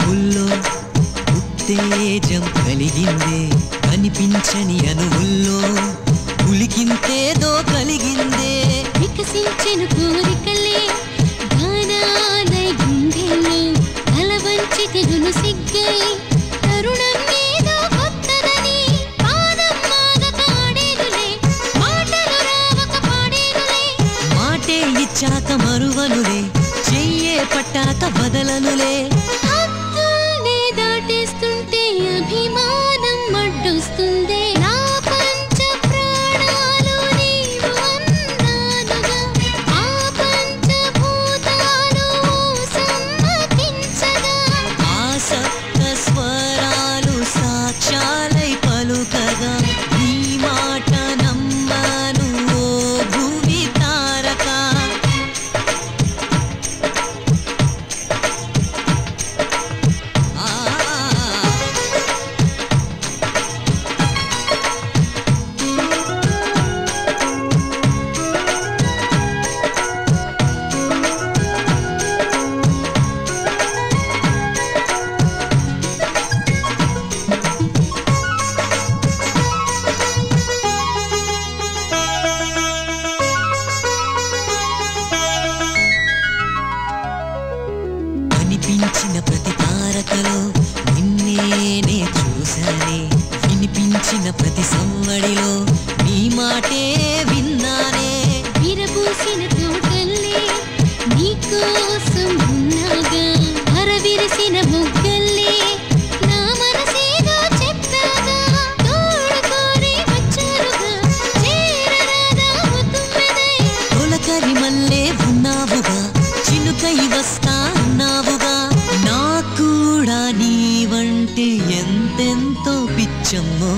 చూపుల్లో ఉత్తేజం కలిగిందే కనిపించని అనువుల్లో ఉలికింతేదో కలిగిందే వికసించెను కోరికలే గానాలై గుండెల్లో తలవంచి తెగును సిగ్గై తరుణం ఏదో కొత్తదని పాదం మాగక ఆడేనులే మాటలు రావక పాడేనులే మాటే ఇచ్చాక మరువనులే చెయ్యే పట్టాక బదలనులే హద్దుల్నే దాటేస్తుంటే అభిమానం అడ్డొస్తుందే నా పంచ ప్రాణాలు నీవు అన్నానుగా ఆ పంచభూతాలు సమ్మతించగా ఆ సప్త స్వరాలు సాక్ష్యాలై పలుకగా నీ మాట నమ్మను ఓ భూమి తారక కనిపించిన ప్రతి తారకలో నిన్నే చూశానే వినిపించిన ప్రతి సంవడిలో నీ మాటే విన్నానే విరబూసిన తోటల్లే నీకోసం ఉన్నాగా అరవిరిసిన మొగ్గల్లే నా మనసేదో చెప్పాగా తోడుకోరి వచ్చారుగా చేరరాదా ముతుమ్మెదై తొలకరి మల్లే ఉన్నావుగా చినుకై వస్తా అన్నావుగా నా కూడా నీవంటే ఎంతెంతో పిచ్చమ్మో